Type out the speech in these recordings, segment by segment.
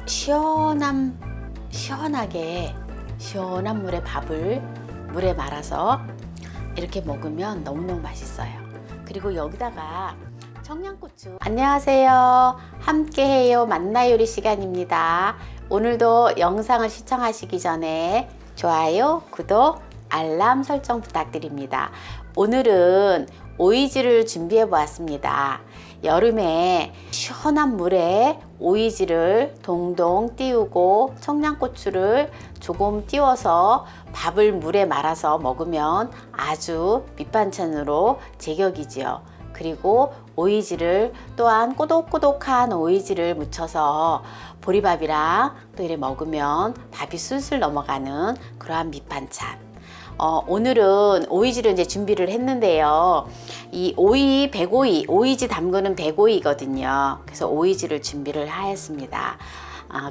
시원하게 시원한 물에 밥을 물에 말아서 이렇게 먹으면 너무너무 맛있어요. 그리고 여기다가 청양고추. 안녕하세요. 함께해요 만나요리 시간입니다. 오늘도 영상을 시청하시기 전에 좋아요, 구독, 알람 설정 부탁드립니다. 오늘은 오이지를 준비해 보았습니다. 여름에 시원한 물에 오이지를 동동 띄우고 청양고추를 조금 띄워서 밥을 물에 말아서 먹으면 아주 밑반찬으로 제격이지요. 그리고 오이지를 또한 꼬독꼬독한 오이지를 묻혀서 보리밥이랑 또 이렇게 먹으면 밥이 술술 넘어가는 그러한 밑반찬. 오늘은 오이지를 이제 준비를 했는데요. 이 오이, 백오이, 오이지 담그는 백오이거든요. 그래서 오이지를 준비를 하였습니다.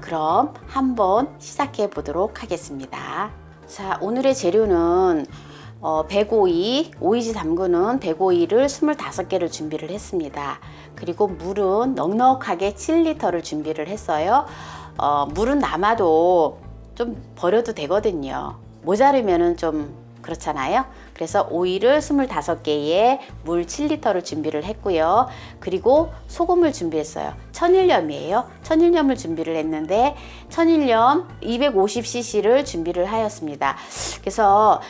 그럼 한번 시작해 보도록 하겠습니다. 자, 오늘의 재료는 백오이, 오이지 담그는 백오이를 25개를 준비를 했습니다. 그리고 물은 넉넉하게 7리터를 준비를 했어요. 물은 남아도 좀 버려도 되거든요. 모자르면은 좀 그렇잖아요. 그래서 오이를 25개에 물 7리터를 준비를 했고요. 그리고 소금을 준비했어요. 천일염이에요. 천일염을 준비를 했는데 천일염 250cc를 준비를 하였습니다. 그래서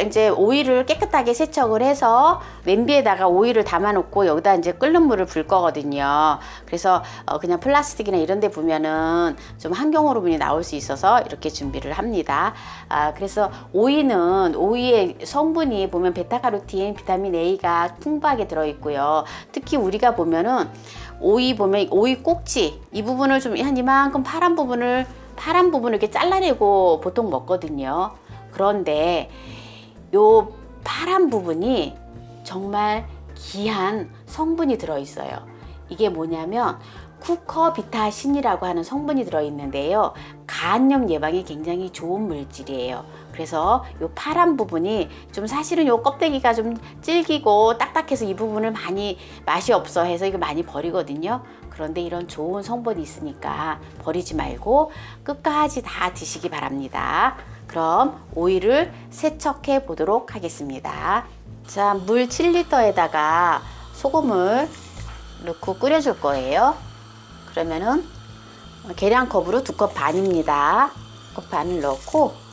이제 오이를 깨끗하게 세척을 해서 냄비에다가 오이를 담아 놓고 여기다 이제 끓는 물을 불 거거든요. 그래서 그냥 플라스틱이나 이런 데 보면은 좀 환경호르몬이 나올 수 있어서 이렇게 준비를 합니다. 그래서 오이의 성분이 보면 베타카로틴, 비타민 A가 풍부하게 들어있고요. 특히 우리가 보면은 오이 보면 오이 꼭지 이 부분을 좀 한 이만큼 파란 부분을 이렇게 잘라내고 보통 먹거든요. 그런데 요 파란 부분이 정말 귀한 성분이 들어있어요. 이게 뭐냐면 쿠커비타신이라고 하는 성분이 들어있는데요. 간염 예방에 굉장히 좋은 물질이에요. 그래서 요 파란 부분이 좀 사실은 요 껍데기가 좀 질기고 딱딱해서 이 부분을 많이 맛이 없어 해서 이거 많이 버리거든요. 그런데 이런 좋은 성분이 있으니까 버리지 말고 끝까지 다 드시기 바랍니다. 그럼 오이를 세척해 보도록 하겠습니다. 자, 물 7리터에다가 소금을 넣고 끓여줄 거예요. 그러면은 계량컵으로 2컵 반입니다. 2컵 반을 넣고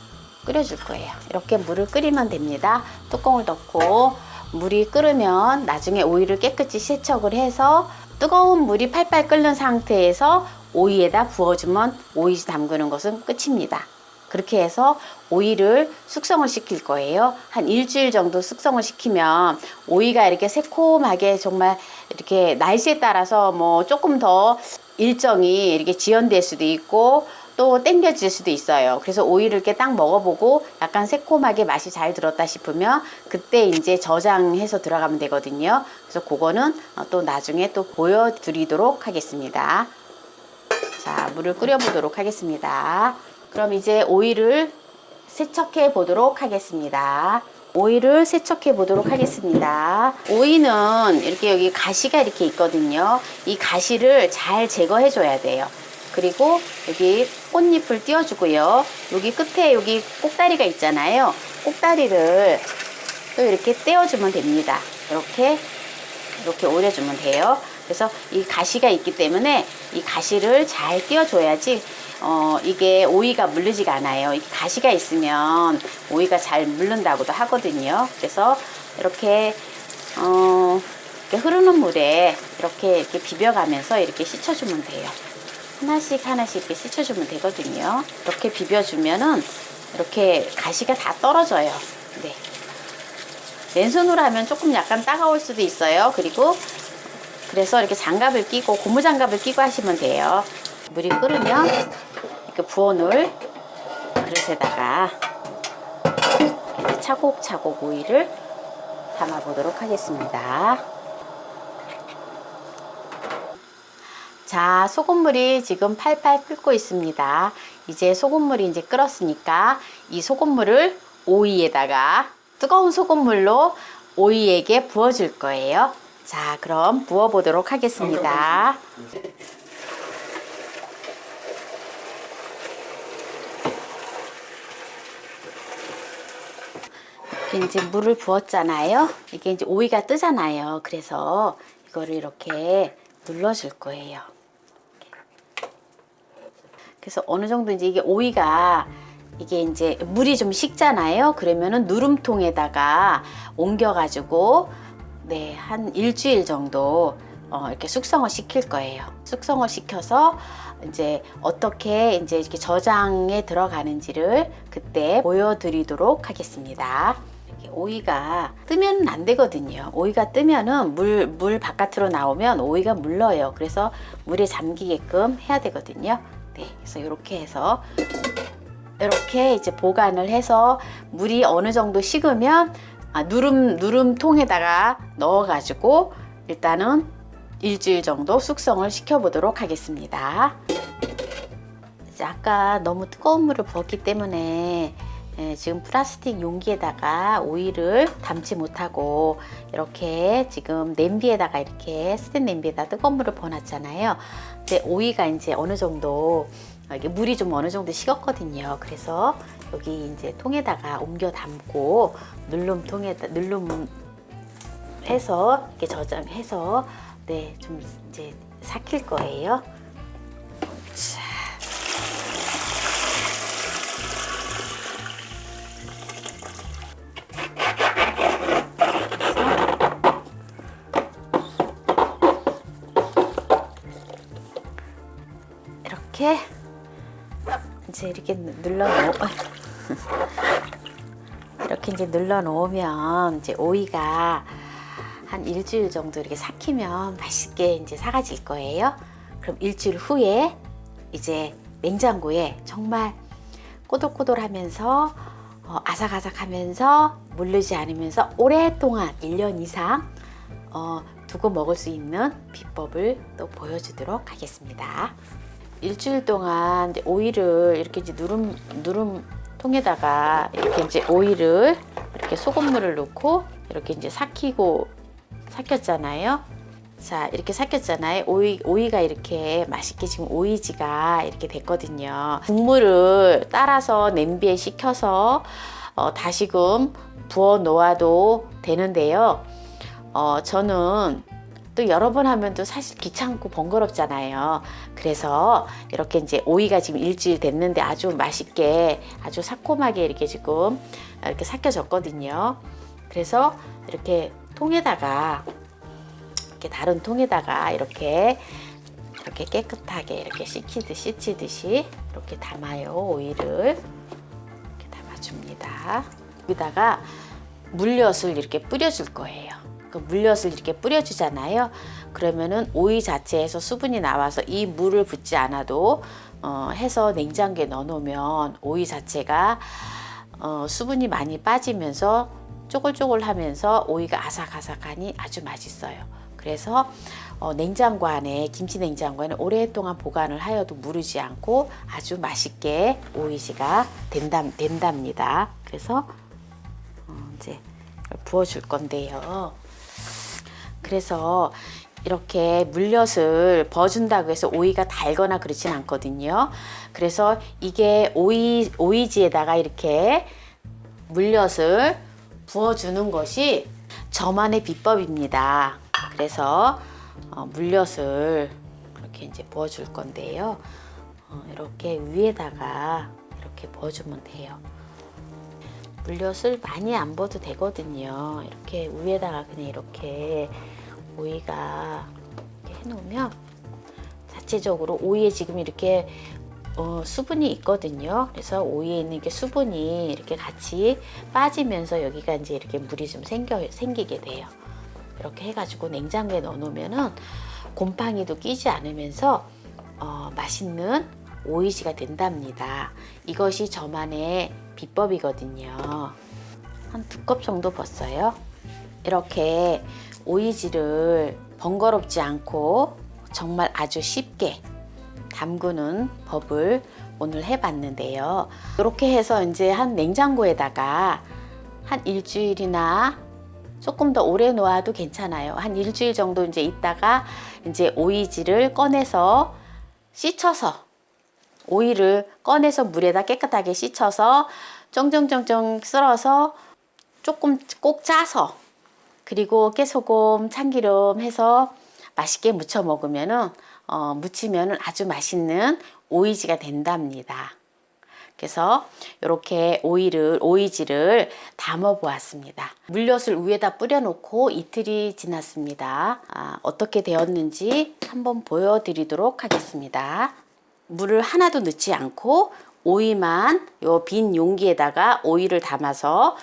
끓여줄 거예요. 이렇게 물을 끓이면 됩니다. 뚜껑을 덮고 물이 끓으면 나중에 오이를 깨끗이 세척을 해서 뜨거운 물이 팔팔 끓는 상태에서 오이에다 부어주면 오이지 담그는 것은 끝입니다. 그렇게 해서 오이를 숙성을 시킬 거예요. 한 일주일 정도 숙성을 시키면 오이가 이렇게 새콤하게 정말 이렇게 날씨에 따라서 뭐 조금 더 일정이 이렇게 지연될 수도 있고 또 땡겨질 수도 있어요. 그래서 오이를 이렇게 딱 먹어보고 약간 새콤하게 맛이 잘 들었다 싶으면 그때 이제 저장해서 들어가면 되거든요. 그래서 그거는 또 나중에 또 보여드리도록 하겠습니다. 자, 물을 끓여보도록 하겠습니다. 그럼 이제 오이를 세척해 보도록 하겠습니다. 오이를 세척해 보도록 하겠습니다. 오이는 이렇게 여기 가시가 이렇게 있거든요. 이 가시를 잘 제거해 줘야 돼요. 그리고 여기 꽃잎을 띄워주고요. 여기 끝에 여기 꼭다리가 있잖아요. 꼭다리를 또 이렇게 떼어주면 됩니다. 이렇게 오려주면 돼요. 그래서 이 가시가 있기 때문에 이 가시를 잘 띄워줘야지 이게 오이가 물르지가 않아요. 이 가시가 있으면 오이가 잘 물른다고도 하거든요. 그래서 이렇게 흐르는 물에 이렇게 비벼가면서 이렇게 씻어주면 돼요. 하나씩 이렇게 씻어주면 되거든요. 이렇게 비벼주면은 이렇게 가시가 다 떨어져요. 네. 맨손으로 하면 조금 약간 따가울 수도 있어요. 그래서 이렇게 장갑을 끼고 고무장갑을 끼고 하시면 돼요. 물이 끓으면 이렇게 부어놓을 그릇에다가 이렇게 차곡차곡 오이를 담아 보도록 하겠습니다. 자, 소금물이 지금 팔팔 끓고 있습니다. 이제 소금물이 이제 끓었으니까 이 소금물을 오이에다가 뜨거운 소금물로 오이에게 부어줄 거예요. 자, 그럼 부어 보도록 하겠습니다. 이렇게 이제 물을 부었잖아요. 이게 이제 오이가 뜨잖아요. 그래서 이거를 이렇게 눌러줄 거예요. 그래서 어느 정도 이제 이게 오이가 이게 이제 물이 좀 식잖아요. 그러면은 누름통에다가 옮겨가지고 네, 한 일주일 정도 이렇게 숙성을 시킬 거예요. 숙성을 시켜서 이제 어떻게 이제 이렇게 저장에 들어가는지를 그때 보여드리도록 하겠습니다. 이렇게 오이가 뜨면 안 되거든요. 오이가 뜨면은 물 바깥으로 나오면 오이가 물러요. 그래서 물에 잠기게끔 해야 되거든요. 네, 그래서 이렇게 해서 이렇게 이제 보관을 해서 물이 어느 정도 식으면 누름통에다가 넣어가지고 일단은 일주일 정도 숙성을 시켜보도록 하겠습니다. 이제 아까 너무 뜨거운 물을 부었기 때문에 지금 플라스틱 용기에다가 오이를 담지 못하고 이렇게 지금 냄비에다가 이렇게 스텐 냄비에다 뜨거운 물을 부어놨잖아요. 근데 오이가 이제 어느 정도 이게 물이 좀 어느 정도 식었거든요. 그래서 여기 이제 통에다가 옮겨 담고 눌름통에다 해서 이렇게 저장해서 네, 좀 이제 삭힐 거예요. 자. 이렇게 이제 이렇게 이렇게 이제 눌러 놓으면 이제 오이가 한 일주일 정도 이렇게 삭히면 맛있게 이제 삭아질 거예요. 그럼 일주일 후에 이제 냉장고에 정말 꼬들꼬들하면서 아삭아삭하면서 물르지 않으면서 오랫동안 1년 이상 두고 먹을 수 있는 비법을 또 보여주도록 하겠습니다. 일주일 동안 이제 오이를 이렇게 이제 누름통에다가 이렇게 이제 오이를 이렇게 소금물을 넣고 이렇게 이제 삭혔잖아요. 자, 이렇게 삭혔잖아요. 오이가 이렇게 맛있게 지금 오이지가 이렇게 됐거든요. 국물을 따라서 냄비에 식혀서 다시금 부어 놓아도 되는데요. 저는 또 여러 번 하면 또 사실 귀찮고 번거롭잖아요. 그래서 이렇게 이제 오이가 지금 일주일 됐는데 아주 맛있게 아주 새콤하게 이렇게 지금 이렇게 삭혀졌거든요. 그래서 이렇게 통에다가 이렇게 다른 통에다가 이렇게 깨끗하게 이렇게 씻히듯이 이렇게 담아요. 오이를 이렇게 담아줍니다. 여기다가 물엿을 이렇게 뿌려줄 거예요. 그 물엿을 이렇게 뿌려주잖아요. 그러면은 오이 자체에서 수분이 나와서 이 물을 붓지 않아도 해서 냉장고에 넣어놓으면 오이 자체가 수분이 많이 빠지면서 쪼글쪼글하면서 오이가 아삭아삭하니 아주 맛있어요. 그래서 냉장고 안에 김치 냉장고 안에 오랫동안 보관을 하여도 무르지 않고 아주 맛있게 오이지가 된답니다. 그래서 이제 부어줄 건데요. 그래서 이렇게 물엿을 버준다고 해서 오이가 달거나 그렇진 않거든요. 그래서 이게 오이지에다가 이렇게 물엿을 부어주는 것이 저만의 비법입니다. 그래서 물엿을 이렇게 이제 부어줄 건데요. 이렇게 위에다가 이렇게 부어주면 돼요. 물엿을 많이 안 부어도 되거든요. 이렇게 위에다가 그냥 이렇게 오이가 이렇게 해놓으면 자체적으로 오이에 지금 이렇게 수분이 있거든요. 그래서 오이에 있는 게 수분이 이렇게 같이 빠지면서 여기가 이제 이렇게 물이 좀 생기게 돼요. 이렇게 해가지고 냉장고에 넣어놓으면은 곰팡이도 끼지 않으면서 맛있는 오이지가 된답니다. 이것이 저만의 비법이거든요. 한 2컵 정도 부었어요. 이렇게 오이지를 번거롭지 않고 정말 아주 쉽게 담그는 법을 오늘 해봤는데요. 이렇게 해서 이제 한 냉장고에다가 한 일주일이나 조금 더 오래 놓아도 괜찮아요. 한 일주일 정도 이제 있다가 이제 오이지를 꺼내서 씻어서 오이를 꺼내서 물에다 깨끗하게 씻어서 쫑쫑쫑쫑 썰어서 조금 꼭 짜서 그리고 깨소금, 참기름 해서 맛있게 무쳐 먹으면은 무치면은 아주 맛있는 오이지가 된답니다. 그래서 이렇게 오이지를 담아 보았습니다. 물엿을 위에다 뿌려 놓고 이틀이 지났습니다. 어떻게 되었는지 한번 보여드리도록 하겠습니다. 물을 하나도 넣지 않고 오이만 요 빈 용기에다가 오이를 담아서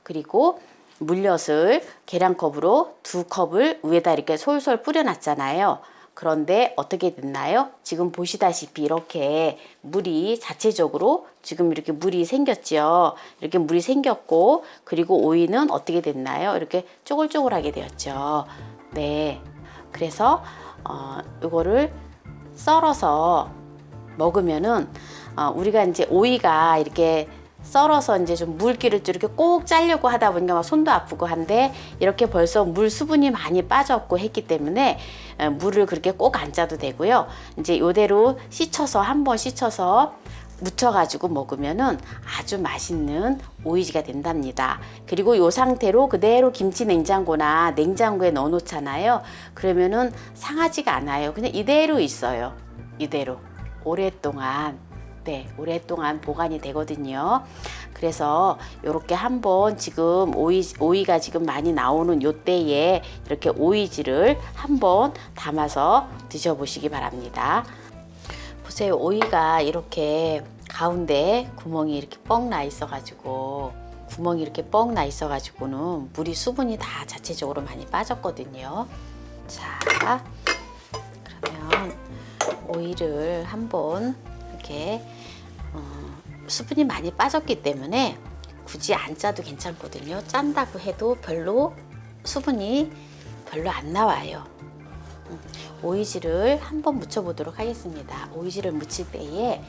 그리고 물엿을 계량컵으로 2컵을 위에다 이렇게 솔솔 뿌려 놨잖아요. 그런데 어떻게 됐나요? 지금 보시다시피 이렇게 물이 자체적으로 지금 이렇게 물이 생겼죠. 이렇게 물이 생겼고, 그리고 오이는 어떻게 됐나요? 이렇게 쪼글쪼글하게 되었죠. 네. 그래서 이거를 썰어서 먹으면은 우리가 이제 오이가 이렇게 썰어서 이제 좀 물기를 좀 이렇게 꼭 짜려고 하다 보니까 막 손도 아프고 한데, 이렇게 벌써 물 수분이 많이 빠졌고 했기 때문에 물을 그렇게 꼭 안 짜도 되고요. 이제 요대로 한번 씻어서 무쳐가지고 먹으면은 아주 맛있는 오이지가 된답니다. 그리고 요 상태로 그대로 김치 냉장고나 냉장고에 넣어 놓잖아요. 그러면은 상하지가 않아요. 그냥 이대로 있어요. 이대로 오랫동안 보관이 되거든요. 그래서 이렇게 한번 지금 오이가 지금 많이 나오는 요 때에 이렇게 오이지를 한번 담아서 드셔보시기 바랍니다. 보세요. 오이가 이렇게 가운데 구멍이 이렇게 뻥 나 있어가지고는 물이 수분이 다 자체적으로 많이 빠졌거든요. 자, 그러면 오이를 한번 이렇게 수분이 많이 빠졌기 때문에 굳이 안 짜도 괜찮거든요. 짠다고 해도 수분이 별로 안 나와요. 오이지를 한번 무쳐보도록 하겠습니다. 오이지를 무칠 때에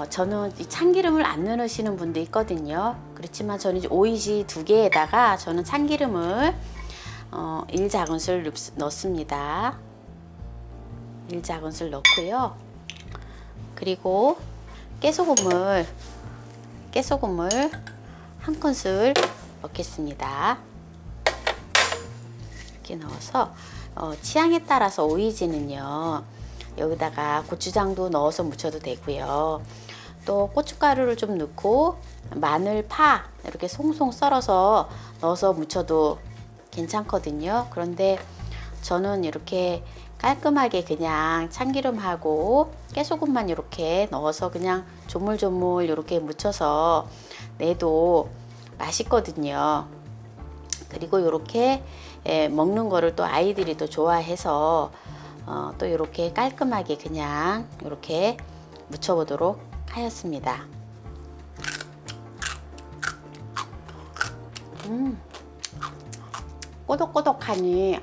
저는 참기름을 안 넣으시는 분도 있거든요. 그렇지만 저는 이제 오이지 2개에다가 저는 참기름을 1작은술 넣습니다. 1작은술 넣고요. 그리고 깨소금을 1큰술 넣겠습니다. 이렇게 넣어서 취향에 따라서 오이지는요, 여기다가 고추장도 넣어서 무쳐도 되고요. 또 고춧가루를 좀 넣고 마늘, 파 이렇게 송송 썰어서 넣어서 무쳐도 괜찮거든요. 그런데 저는 이렇게 깔끔하게 그냥 참기름하고 깨소금만 이렇게 넣어서 그냥 조물조물 이렇게 무쳐서 내도 맛있거든요. 그리고 이렇게 먹는 거를 또 아이들이 또 좋아해서 또 이렇게 깔끔하게 그냥 이렇게 무쳐보도록 하였습니다. 꼬독꼬독하니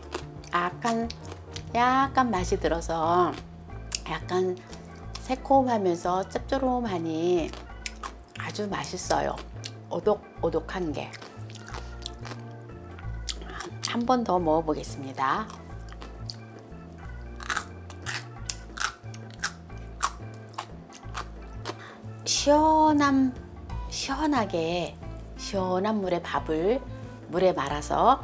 약간 맛이 들어서 약간 새콤하면서 짭조름하니 아주 맛있어요. 오독오독한 게. 한 번 더 먹어보겠습니다. 시원하게 시원한 물에 밥을 물에 말아서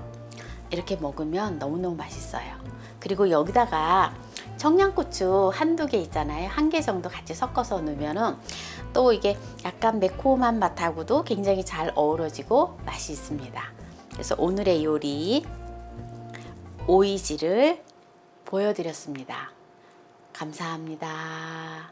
이렇게 먹으면 너무너무 맛있어요. 그리고 여기다가 청양고추 한두 개 있잖아요. 1개 정도 같이 섞어서 넣으면은 또 이게 약간 매콤한 맛하고도 굉장히 잘 어우러지고 맛이 있습니다. 그래서 오늘의 요리 오이지를 보여드렸습니다. 감사합니다.